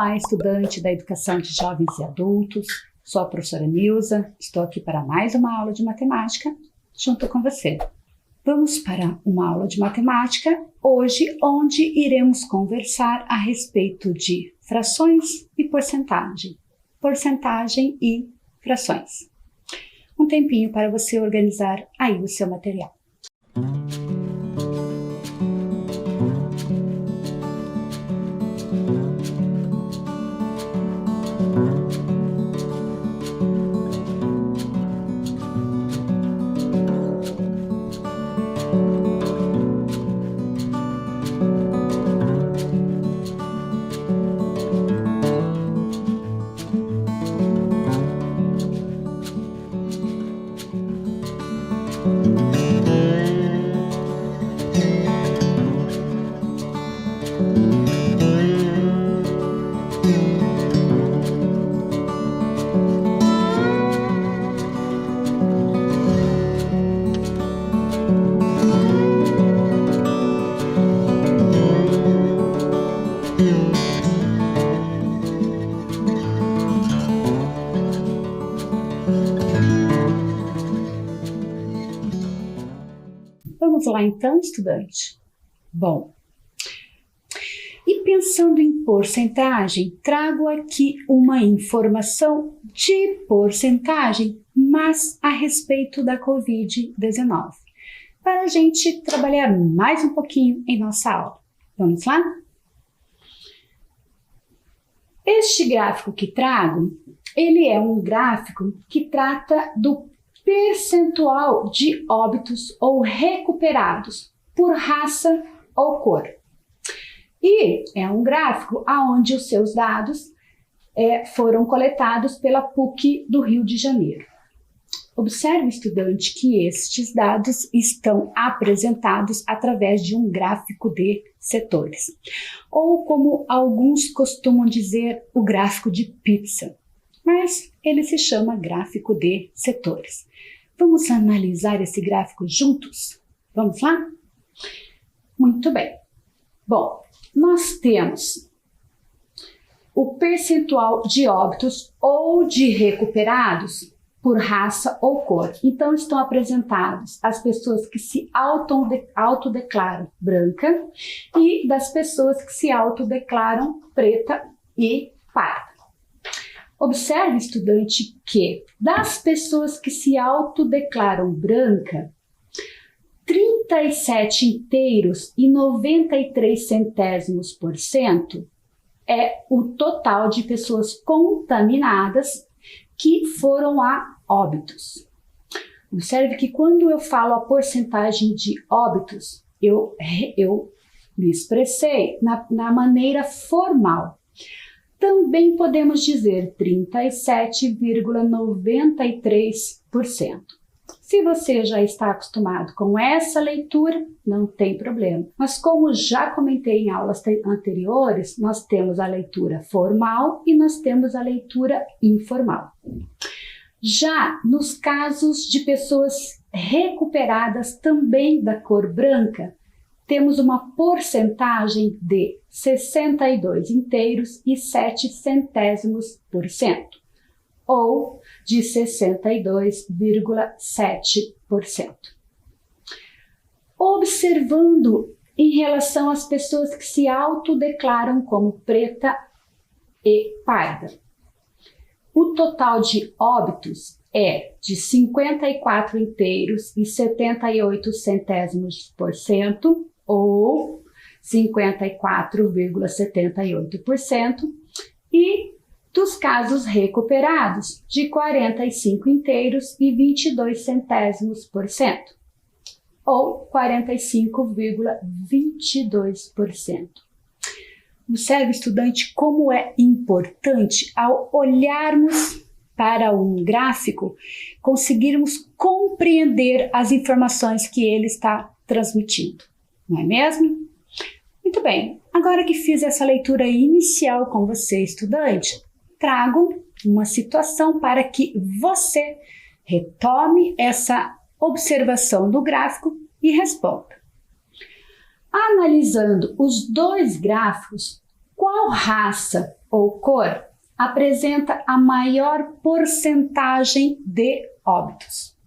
Olá, estudante da Educação de Jovens e Adultos. Sou a professora Nilza, estou aqui para mais uma aula de matemática junto com você. Vamos para uma aula de matemática hoje, onde iremos conversar a respeito de frações e porcentagem. Porcentagem e frações. Um tempinho para você organizar aí o seu material. Vamos lá então, estudante? Bom, e pensando em porcentagem, trago aqui uma informação de porcentagem, mas a respeito da Covid-19, para a gente trabalhar mais um pouquinho em nossa aula. Vamos lá? Este gráfico que trago, ele é um gráfico que trata do percentual de óbitos ou recuperados por raça ou cor. E é um gráfico onde os seus dados foram coletados pela PUC do Rio de Janeiro. Observe, estudante, que estes dados estão apresentados através de um gráfico de setores, ou como alguns costumam dizer, o gráfico de pizza, mas ele se chama gráfico de setores. Vamos analisar esse gráfico juntos? Vamos lá? Muito bem. Bom, nós temos o percentual de óbitos ou de recuperados por raça ou cor. Então, estão apresentados as pessoas que se autodeclaram branca e das pessoas que se autodeclaram preta e parda. Observe, estudante, que das pessoas que se autodeclaram branca, 37,93% é o total de pessoas contaminadas que foram a óbitos. Observe que quando eu falo a porcentagem de óbitos, eu me expressei na maneira formal. Também podemos dizer 37,93%. Se você já está acostumado com essa leitura, não tem problema. Mas como já comentei em aulas anteriores, nós temos a leitura formal e nós temos a leitura informal. Já nos casos de pessoas recuperadas também da cor branca, temos uma porcentagem de 62,7%, ou de 62,7%. Observando em relação às pessoas que se autodeclaram como preta e parda, o total de óbitos é de 54,78%, ou 54,78%, e dos casos recuperados, de 45,22%, ou 45,22%. Observe, estudante, como é importante, ao olharmos para um gráfico, conseguirmos compreender as informações que ele está transmitindo, não é mesmo? Muito bem, agora que fiz essa leitura inicial com você, estudante, trago uma situação para que você retome essa observação do gráfico e responda. Analisando os dois gráficos, qual raça ou cor apresenta a maior porcentagem de óbitos?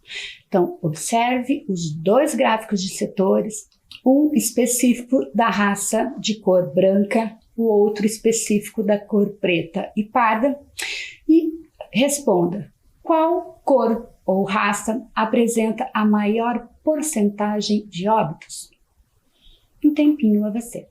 Então, observe os dois gráficos de setores, um específico da raça de cor branca, o outro específico da cor preta e parda, e responda qual cor ou raça apresenta a maior porcentagem de óbitos. Um tempinho a você.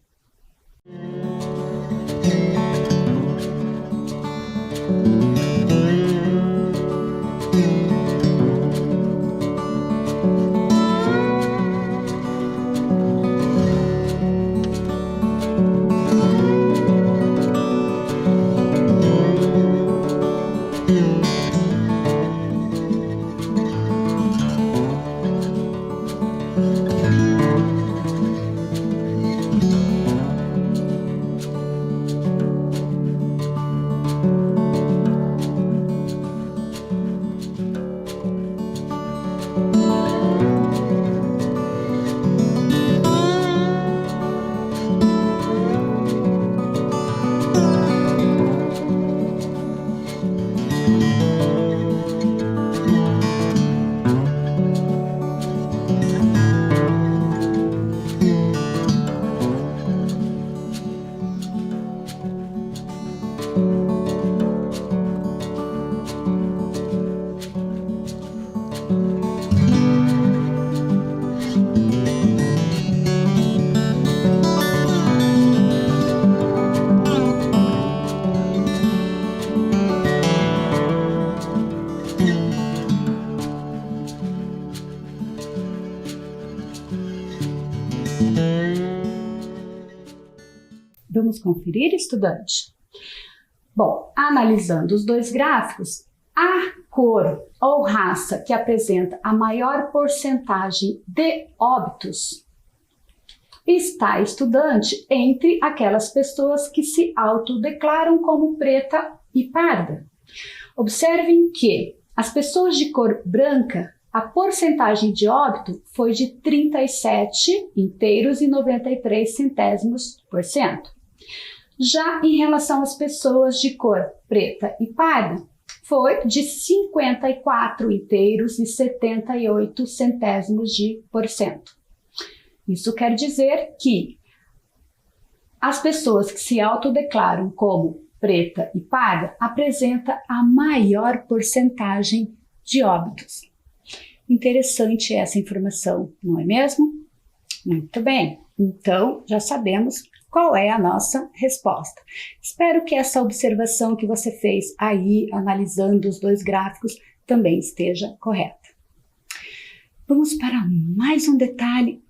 Vamos conferir, estudante? Bom, analisando os dois gráficos, a cor ou raça que apresenta a maior porcentagem de óbitos está, estudante, entre aquelas pessoas que se autodeclaram como preta e parda. Observem que as pessoas de cor branca, a porcentagem de óbito foi de 37,93%. Já em relação às pessoas de cor preta e parda, foi de 54,78%. Isso quer dizer que as pessoas que se autodeclaram como preta e parda apresentam a maior porcentagem de óbitos. Interessante essa informação, não é mesmo? Muito bem, então já sabemos qual é a nossa resposta. Espero que essa observação que você fez aí, analisando os dois gráficos, também esteja correta. Vamos para mais um detalhe,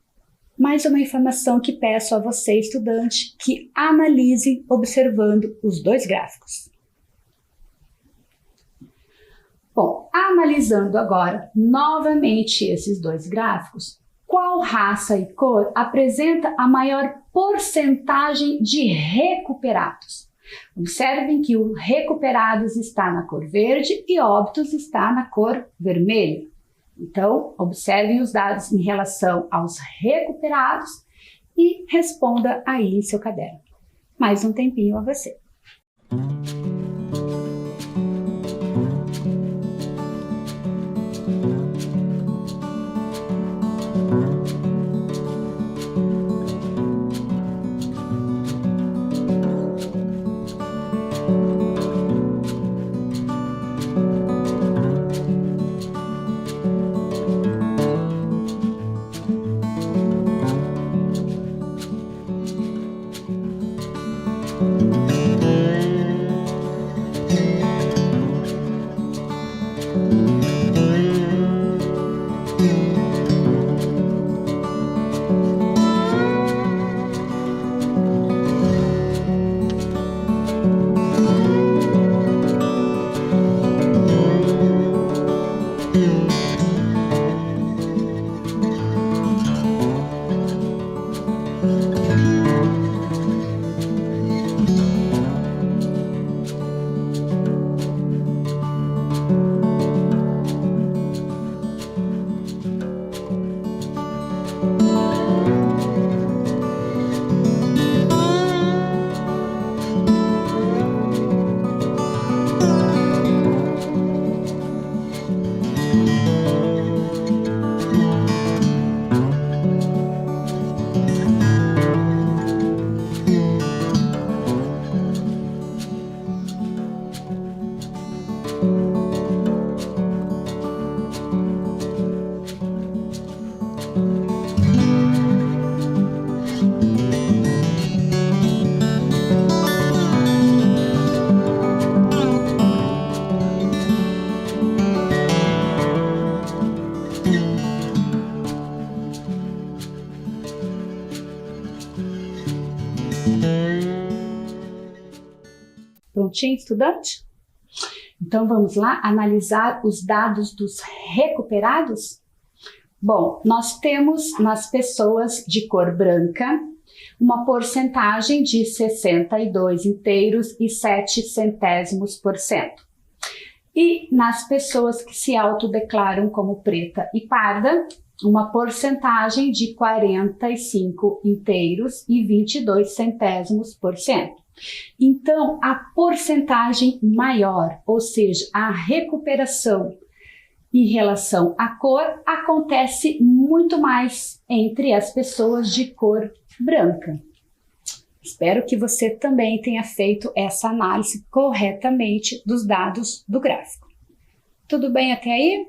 mais uma informação que peço a você, estudante, que analise observando os dois gráficos. Bom, analisando agora novamente esses dois gráficos, qual raça e cor apresenta a maior porcentagem de recuperados? Observem que o recuperados está na cor verde e óbitos está na cor vermelha. Então, observem os dados em relação aos recuperados e responda aí em seu caderno. Mais um tempinho a você. Prontinho, estudante? Então vamos lá analisar os dados dos recuperados? Bom, nós temos nas pessoas de cor branca uma porcentagem de 62 inteiros e 7 centésimos por cento. E nas pessoas que se autodeclaram como preta e parda, uma porcentagem de 45 inteiros e 22 centésimos por cento. Então, a porcentagem maior, ou seja, a recuperação em relação à cor, acontece muito mais entre as pessoas de cor branca. Espero que você também tenha feito essa análise corretamente dos dados do gráfico. Tudo bem até aí?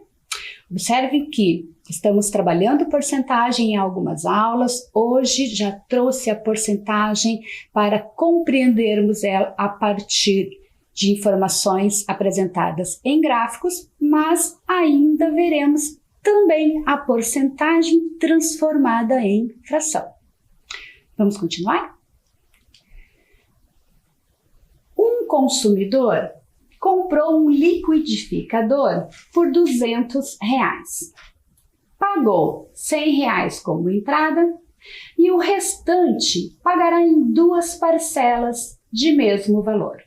Observe que estamos trabalhando porcentagem em algumas aulas. Hoje já trouxe a porcentagem para compreendermos ela a partir de informações apresentadas em gráficos, mas ainda veremos também a porcentagem transformada em fração. Vamos continuar? Um consumidor comprou um liquidificador por R$200. Pagou R$100 como entrada e o restante pagará em 2 parcelas de mesmo valor.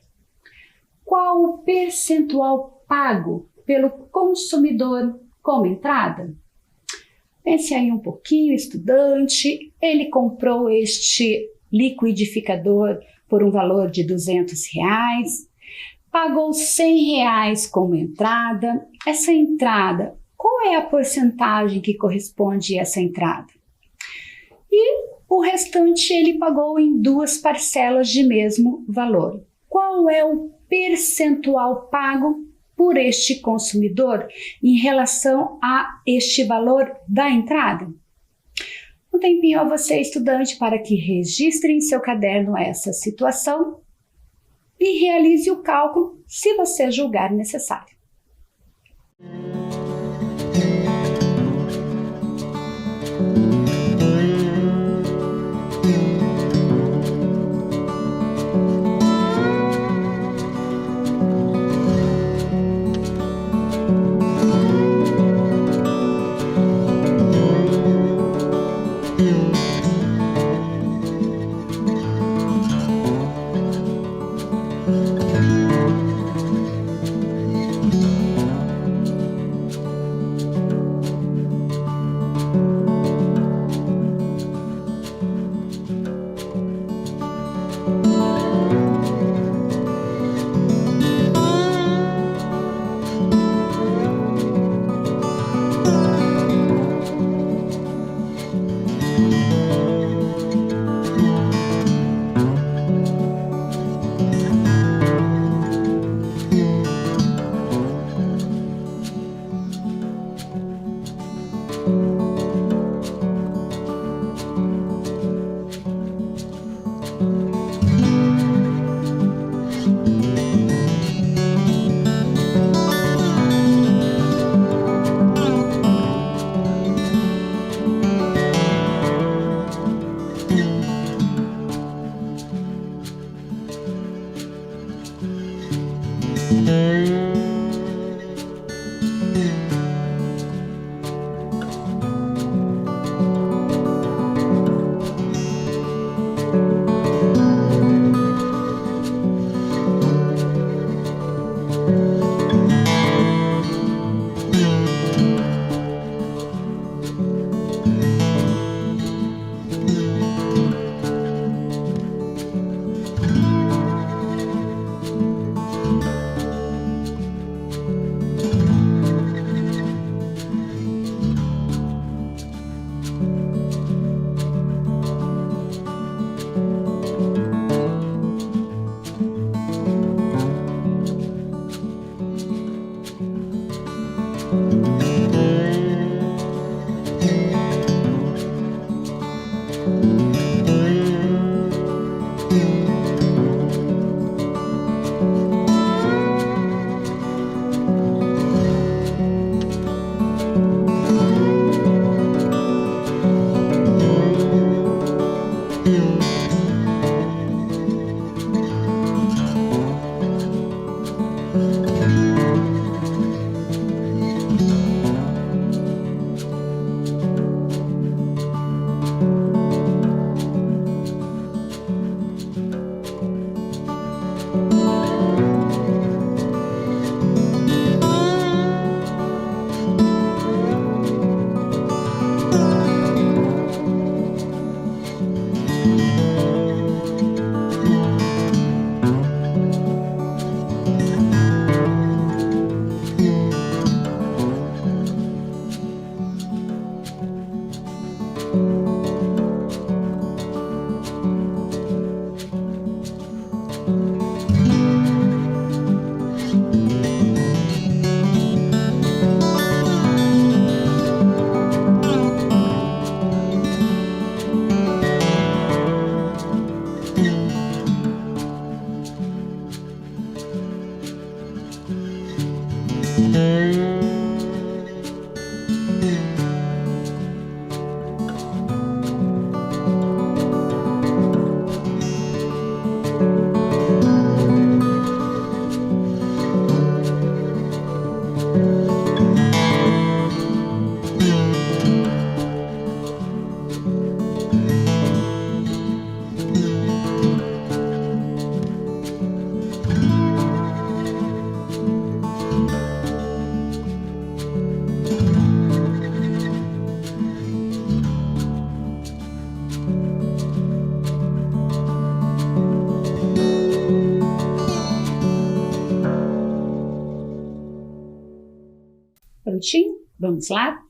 Qual o percentual pago pelo consumidor como entrada? Pense aí um pouquinho, estudante. Ele comprou este liquidificador por um valor de R$200, pagou R$100 como entrada. Essa entrada, qual é a porcentagem que corresponde a essa entrada? E o restante ele pagou em 2 parcelas de mesmo valor. Qual é o percentual pago por este consumidor em relação a este valor da entrada? Um tempinho a você, estudante, para que registre em seu caderno essa situação e realize o cálculo se você julgar necessário. Vamos lá?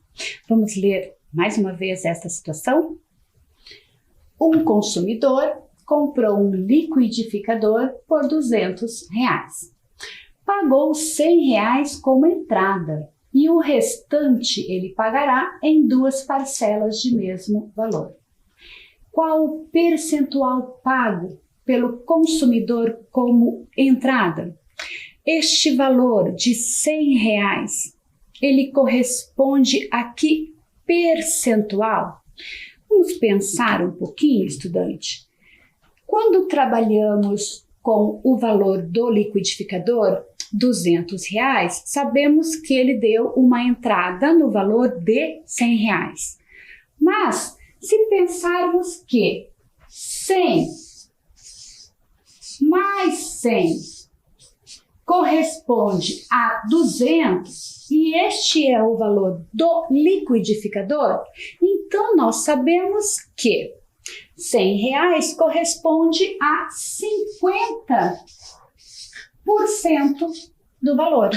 Vamos ler mais uma vez esta situação? Um consumidor comprou um liquidificador por R$200. Pagou R$100 como entrada e o restante ele pagará em 2 parcelas de mesmo valor. Qual o percentual pago pelo consumidor como entrada? Este valor de R$100, ele corresponde a que percentual? Vamos pensar um pouquinho, estudante. Quando trabalhamos com o valor do liquidificador, R$200, sabemos que ele deu uma entrada no valor de R$100. Mas, se pensarmos que 100 mais 100 corresponde a 200 e este é o valor do liquidificador, então nós sabemos que R$100 corresponde a 50% do valor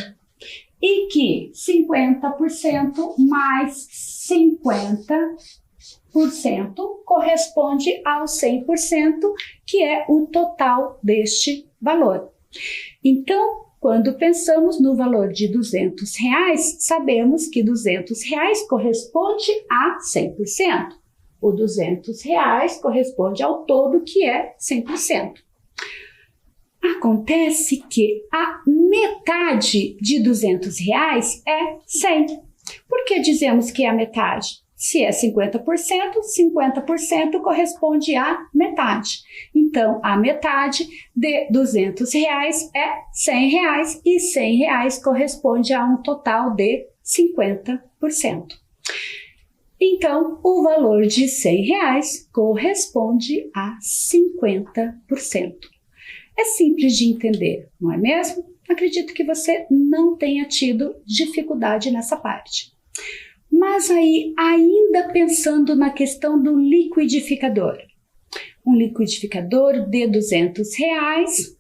e que 50% mais 50% corresponde ao 100%, que é o total deste valor. Então, quando pensamos no valor de R$200, sabemos que R$200 corresponde a 100%. O R$200 corresponde ao todo, que é 100%. Acontece que a metade de R$200 é 100. Por que dizemos que é a metade? Se é 50%, 50% corresponde à metade. Então, a metade de R$200 é R$100 e R$100 corresponde a um total de 50%. Então, o valor de R$100 corresponde a 50%. É simples de entender, não é mesmo? Acredito que você não tenha tido dificuldade nessa parte. Mas aí, ainda pensando na questão do liquidificador. Um liquidificador de R$200,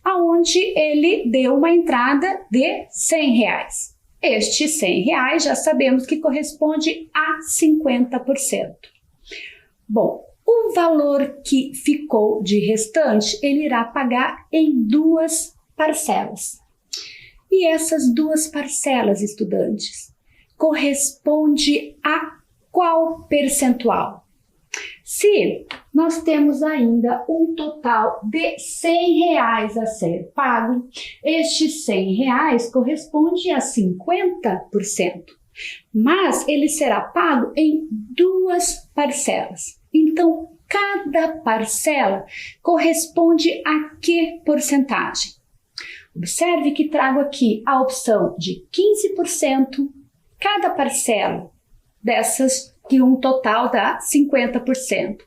aonde ele deu uma entrada de R$100. Este R$100 já sabemos que corresponde a 50%. Bom, o valor que ficou de restante, ele irá pagar em 2 parcelas. E essas 2 parcelas, estudantes, corresponde a qual percentual? Se nós temos ainda um total de R$100 a ser pago, este R$100 corresponde a 50%, mas ele será pago em 2 parcelas. Então, cada parcela corresponde a que porcentagem? Observe que trago aqui a opção de 15%, cada parcela dessas que um total dá 50%.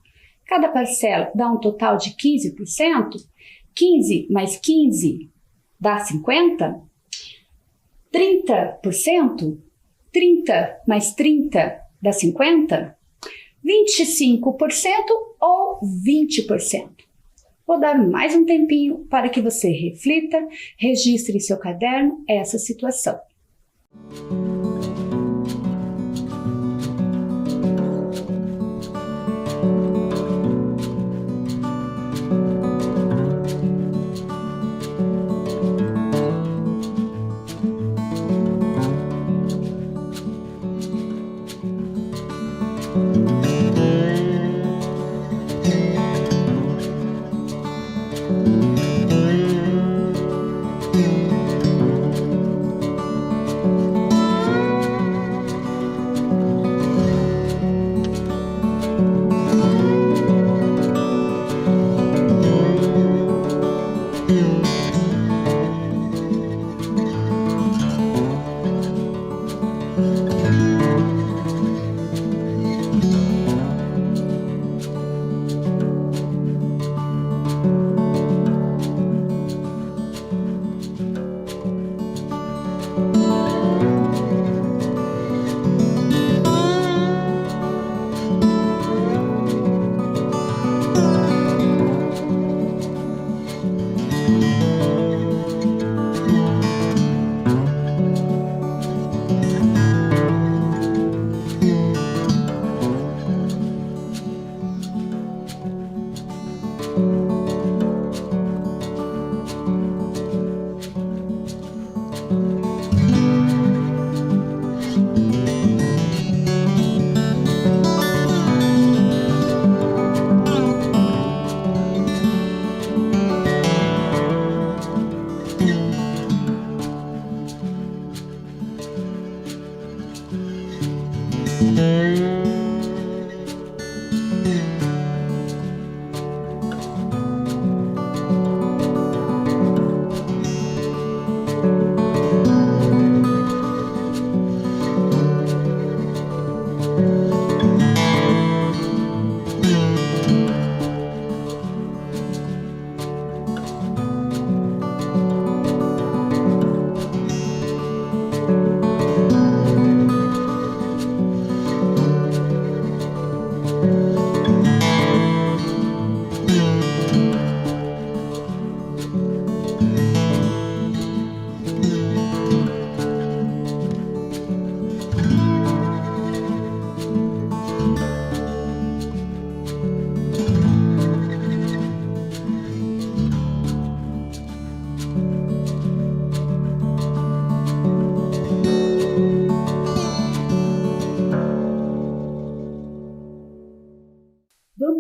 Cada parcela dá um total de 15%, 15 mais 15 dá 50%, 30%, 30 mais 30 dá 50%, 25% ou 20%. Vou dar mais um tempinho para que você reflita, registre em seu caderno essa situação.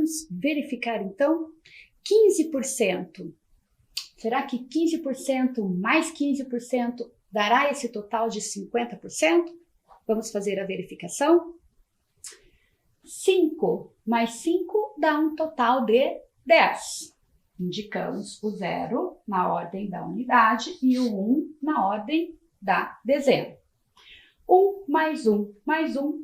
Vamos verificar então 15%. Será que 15% mais 15% dará esse total de 50%? Vamos fazer a verificação. 5 mais 5 dá um total de 10. Indicamos o 0 na ordem da unidade e o 1 na ordem da dezena. 1 mais 1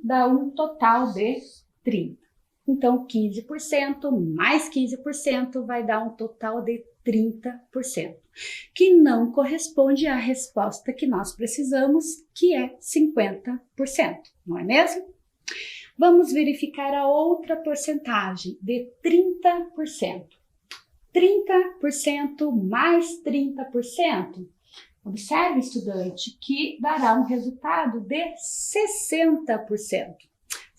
dá um total de 30. Então, 15% mais 15% vai dar um total de 30%, que não corresponde à resposta que nós precisamos, que é 50%, não é mesmo? Vamos verificar a outra porcentagem de 30%. 30% mais 30%. Observe, estudante, que dará um resultado de 60%.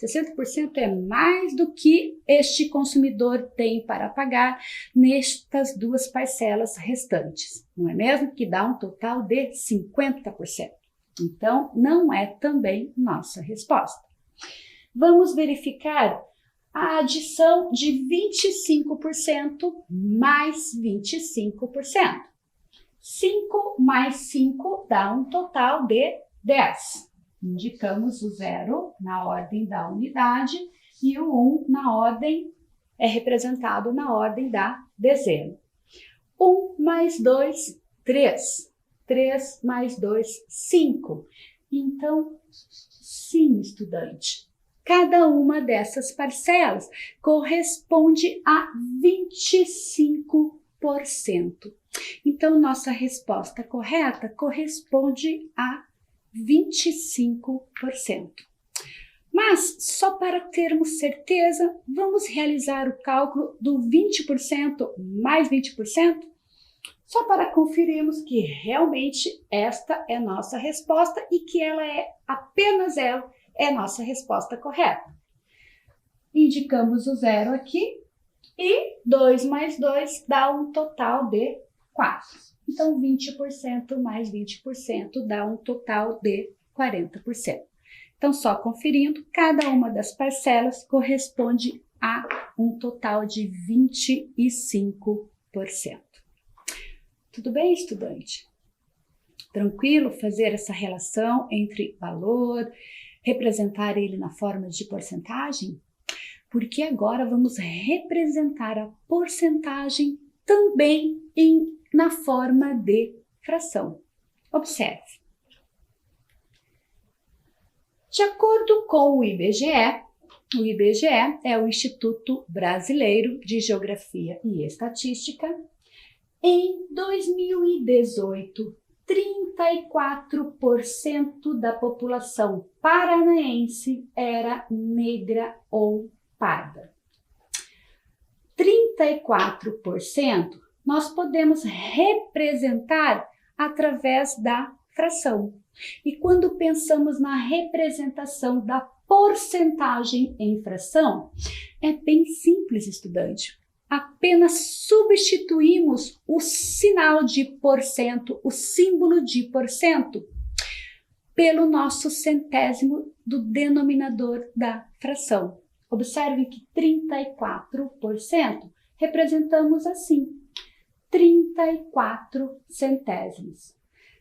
60% é mais do que este consumidor tem para pagar nestas duas parcelas restantes, não é mesmo? Que dá um total de 50%. Então, não é também nossa resposta. Vamos verificar a adição de 25% mais 25%. 5 mais 5 dá um total de 10. Indicamos o 0 na ordem da unidade e o 1 na ordem, é representado na ordem da dezena. 1 mais 2, 3. 3 mais 2, 5. Então, sim, estudante, cada uma dessas parcelas corresponde a 25%. Então, nossa resposta correta corresponde a 25%. Mas, só para termos certeza, vamos realizar o cálculo do 20% mais 20%? Só para conferirmos que realmente esta é nossa resposta e que ela é, apenas ela, é nossa resposta correta. Indicamos o 0 aqui e 2 mais 2 dá um total de 4. Então, 20% mais 20% dá um total de 40%. Então, só conferindo, cada uma das parcelas corresponde a um total de 25%. Tudo bem, estudante? Tranquilo fazer essa relação entre valor, representar ele na forma de porcentagem? Porque agora vamos representar a porcentagem também na forma de fração. Observe. De acordo com o IBGE é o Instituto Brasileiro de Geografia e Estatística, em 2018, 34% da população paranaense era negra ou parda. 34% nós podemos representar através da fração. E quando pensamos na representação da porcentagem em fração, é bem simples, estudante. apenas substituímos o sinal de porcento, o símbolo de porcento, pelo nosso centésimo do denominador da fração. Observe que 34% representamos assim, 34 centésimos.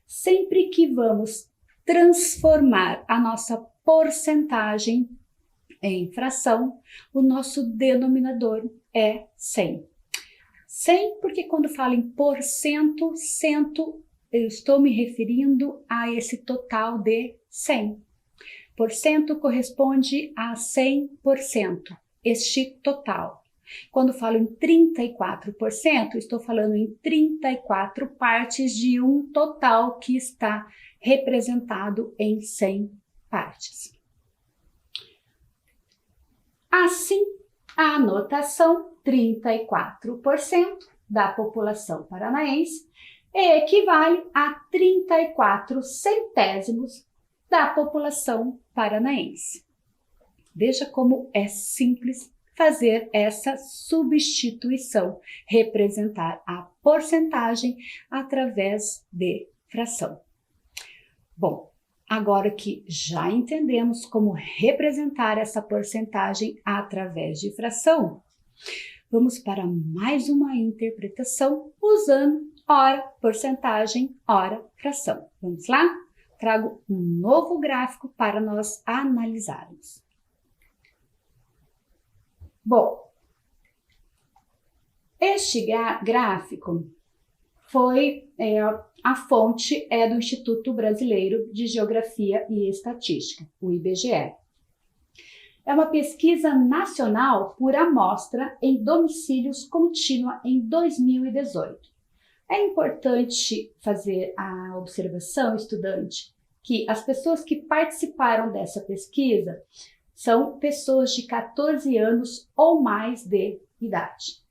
Sempre que vamos transformar a nossa porcentagem em fração, o nosso denominador é 100. 100 porque quando falo em porcento, cento, eu estou me referindo a esse total de 100. Porcento corresponde a 100%, este total. Quando falo em 34%, estou falando em 34 partes de um total que está representado em 100 partes. Assim, a anotação 34% da população paranaense equivale a 34 centésimos da população paranaense. Veja como é simples fazer essa substituição, representar a porcentagem através de fração. Bom, agora que já entendemos como representar essa porcentagem através de fração, vamos para mais uma interpretação usando hora, porcentagem, hora, fração. Vamos lá? Trago um novo gráfico para nós analisarmos. Bom, este gráfico a fonte é do Instituto Brasileiro de Geografia e Estatística, o IBGE. É uma pesquisa nacional por amostra em domicílios contínua em 2018. É importante fazer a observação, estudante, que as pessoas que participaram dessa pesquisa são pessoas de 14 anos ou mais de idade.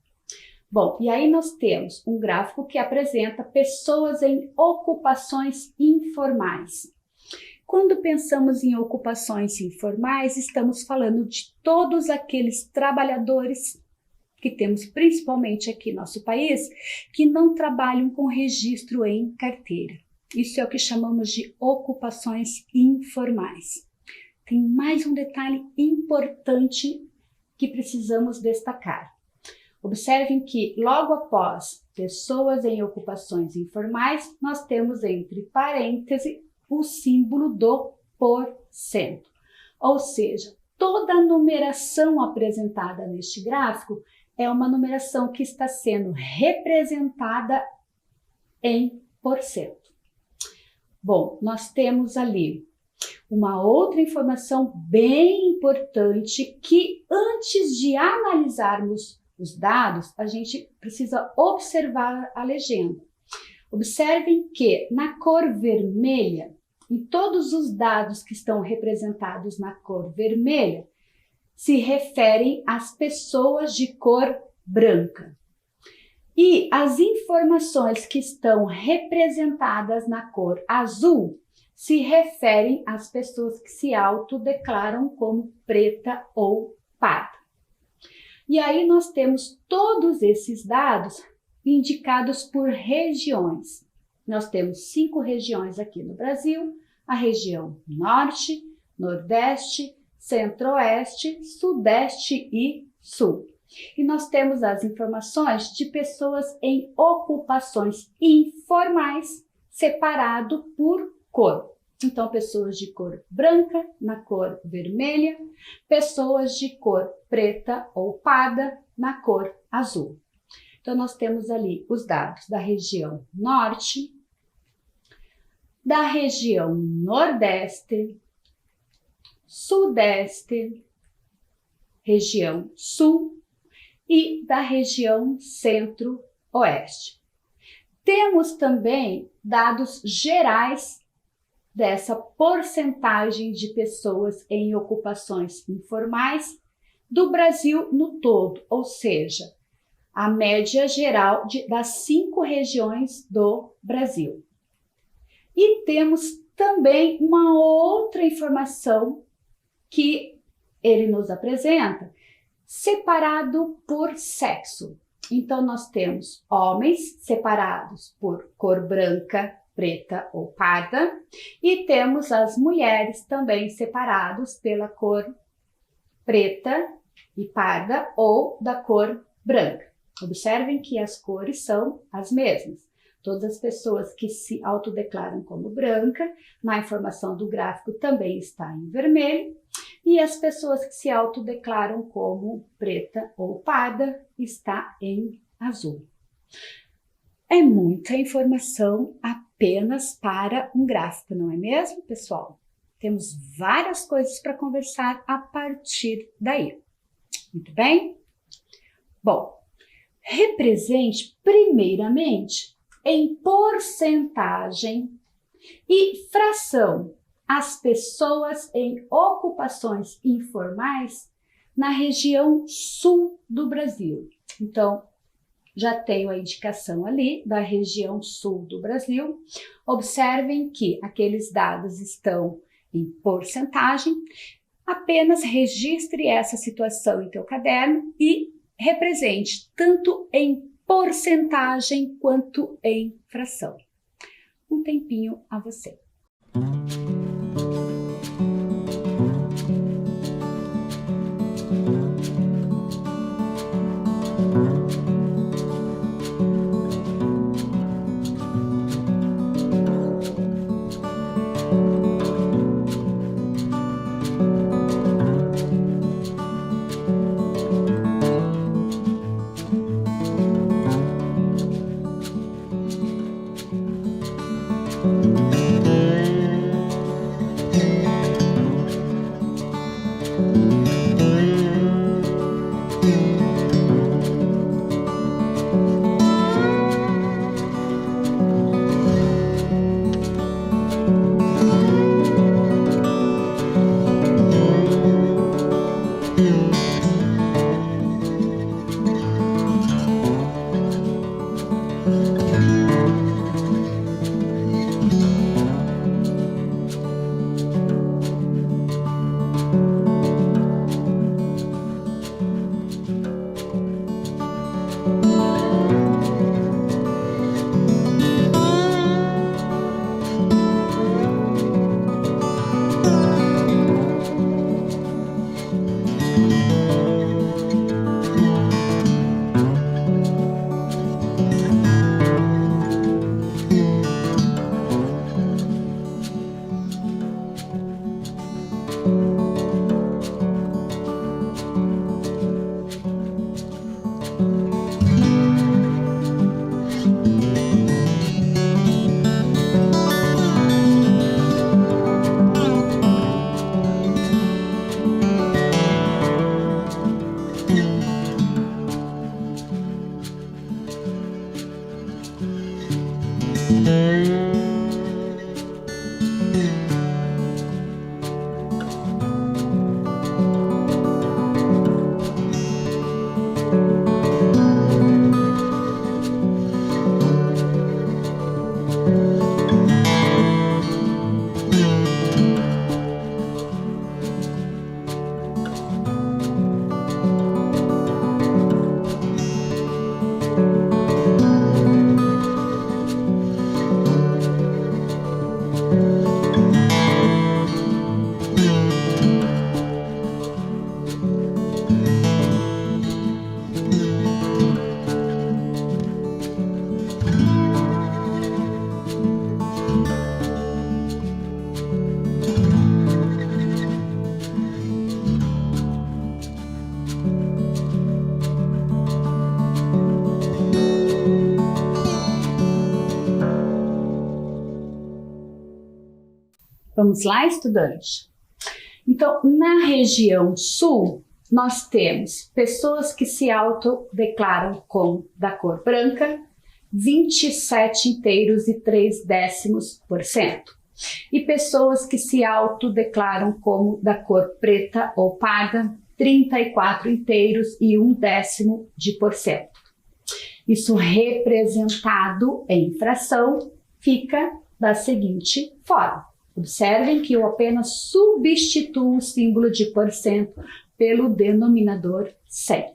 Bom, e aí nós temos um gráfico que apresenta pessoas em ocupações informais. Quando pensamos em ocupações informais, estamos falando de todos aqueles trabalhadores que temos principalmente aqui no nosso país, que não trabalham com registro em carteira. Isso é o que chamamos de ocupações informais. Tem mais um detalhe importante que precisamos destacar. Observem que logo após pessoas em ocupações informais, nós temos entre parênteses o símbolo do porcento. Ou seja, toda a numeração apresentada neste gráfico é uma numeração que está sendo representada em porcento. Bom, nós temos ali uma outra informação bem importante que antes de analisarmos os dados, a gente precisa observar a legenda. Observem que na cor vermelha, em todos os dados que estão representados na cor vermelha, se referem às pessoas de cor branca. E as informações que estão representadas na cor azul se referem às pessoas que se autodeclaram como preta ou parda. E aí nós temos todos esses dados indicados por regiões. Nós temos 5 regiões aqui no Brasil: a região Norte, Nordeste, Centro-Oeste, Sudeste e Sul. E nós temos as informações de pessoas em ocupações informais, separado por cor. Então, pessoas de cor branca na cor vermelha, pessoas de cor preta ou parda na cor azul. Então, nós temos ali os dados da região Norte, da região Nordeste, Sudeste, região Sul e da região Centro-Oeste. Temos também dados gerais dessa porcentagem de pessoas em ocupações informais do Brasil no todo, ou seja, a média geral das 5 regiões do Brasil. E temos também uma outra informação que ele nos apresenta, separado por sexo. Então, nós temos homens separados por cor branca, preta ou parda, e temos as mulheres também separados pela cor preta e parda ou da cor branca. Observem que as cores são as mesmas. Todas as pessoas que se autodeclaram como branca, na informação do gráfico também está em vermelho, e as pessoas que se autodeclaram como preta ou parda está em azul. É muita informação apenas para um gráfico, não é mesmo, pessoal? Temos várias coisas para conversar a partir daí. Muito bem? Bom, represente primeiramente em porcentagem e fração as pessoas em ocupações informais na região sul do Brasil. Então, já tenho a indicação ali da região sul do Brasil. Observem que aqueles dados estão em porcentagem. Apenas registre essa situação em teu caderno e represente tanto em porcentagem quanto em fração. Um tempinho a você. Vamos lá, estudante? Então, na região sul, nós temos pessoas que se autodeclaram como da cor branca, 27,3%. E pessoas que se autodeclaram como da cor preta ou parda, 34,1%. Isso representado em fração fica da seguinte forma. Observem que eu apenas substituo o símbolo de porcento pelo denominador 100.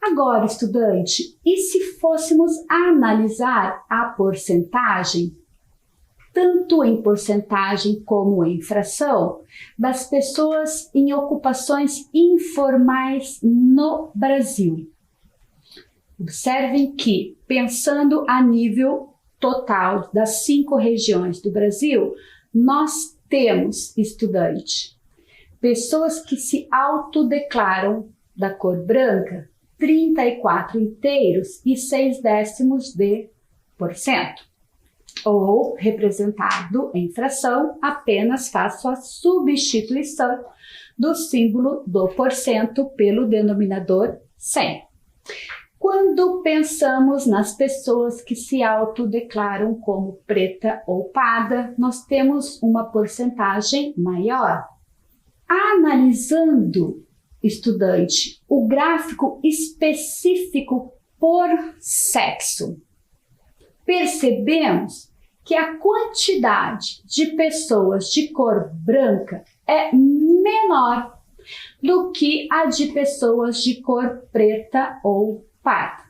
Agora, estudante, e se fôssemos analisar a porcentagem, tanto em porcentagem como em fração, das pessoas em ocupações informais no Brasil? Observem que, pensando a nível total das 5 regiões do Brasil, nós temos, estudante, pessoas que se autodeclaram da cor branca, 34 inteiros e 0,6%. Ou, representado em fração, apenas faço a substituição do símbolo do porcento pelo denominador 100. Quando pensamos nas pessoas que se autodeclaram como preta ou parda, nós temos uma porcentagem maior. Analisando, estudante, o gráfico específico por sexo, percebemos que a quantidade de pessoas de cor branca é menor do que a de pessoas de cor preta ou parda.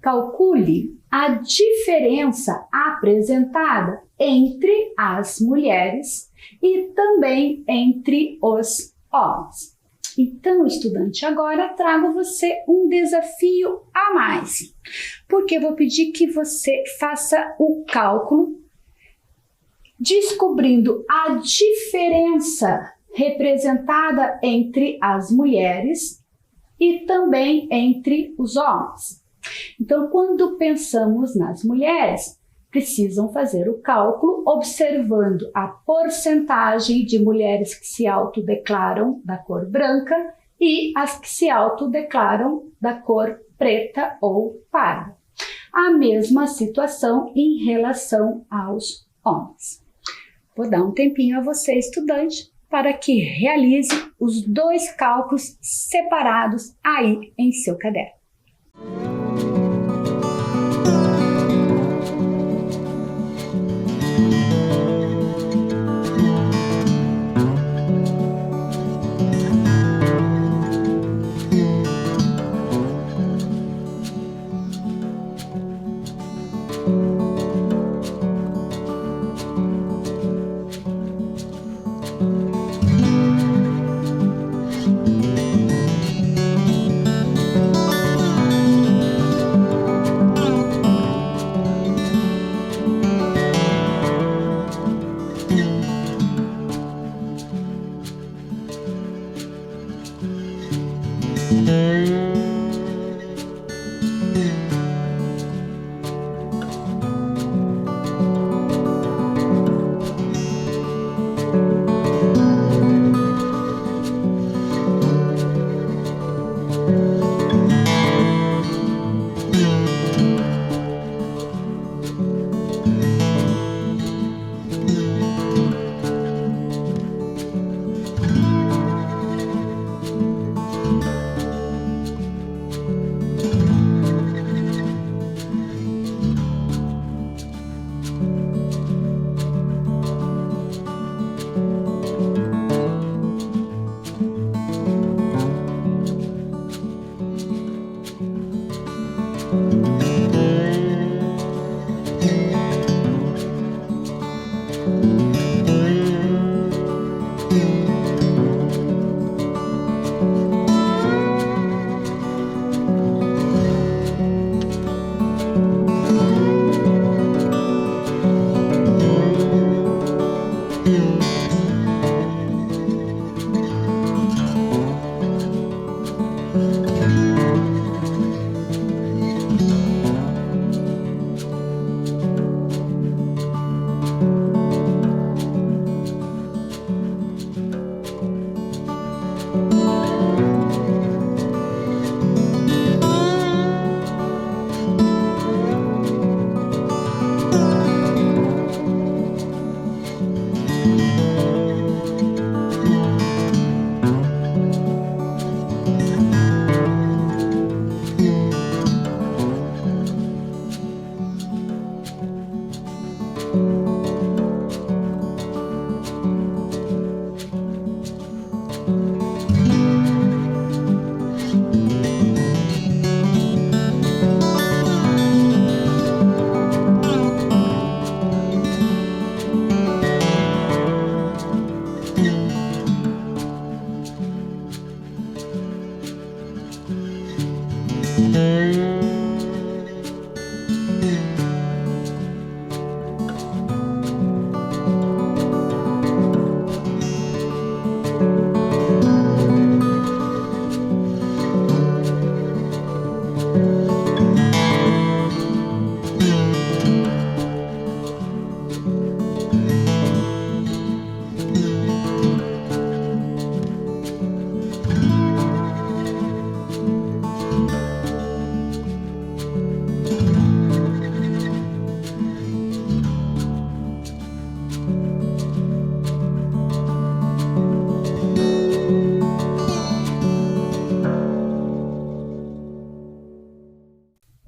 Calcule a diferença apresentada entre as mulheres e também entre os homens. Então, estudante, agora trago você um desafio a mais, porque eu vou pedir que você faça o cálculo descobrindo a diferença representada entre as mulheres e também entre os homens. Então, quando pensamos nas mulheres, precisam fazer o cálculo observando a porcentagem de mulheres que se autodeclaram da cor branca e as que se autodeclaram da cor preta ou parda. A mesma situação em relação aos homens. Vou dar um tempinho a você, estudante, para que realize os 2 cálculos separados aí em seu caderno.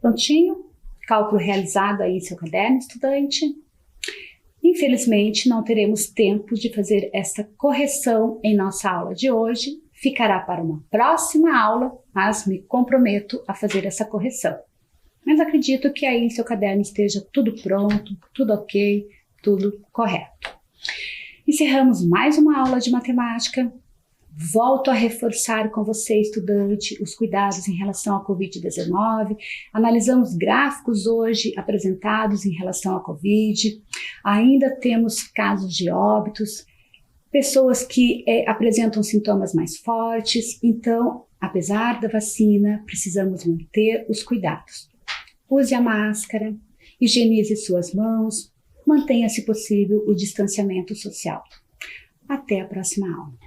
Prontinho? Cálculo realizado aí em seu caderno, estudante. Infelizmente, não teremos tempo de fazer esta correção em nossa aula de hoje. Ficará para uma próxima aula, mas me comprometo a fazer essa correção. Mas acredito que aí em seu caderno esteja tudo pronto, tudo ok, tudo correto. Encerramos mais uma aula de matemática. Volto a reforçar com você, estudante, os cuidados em relação à Covid-19. Analisamos gráficos hoje apresentados em relação à Covid. Ainda temos casos de óbitos, pessoas que apresentam sintomas mais fortes. Então, apesar da vacina, precisamos manter os cuidados. Use a máscara, higienize suas mãos, mantenha, se possível, o distanciamento social. Até a próxima aula.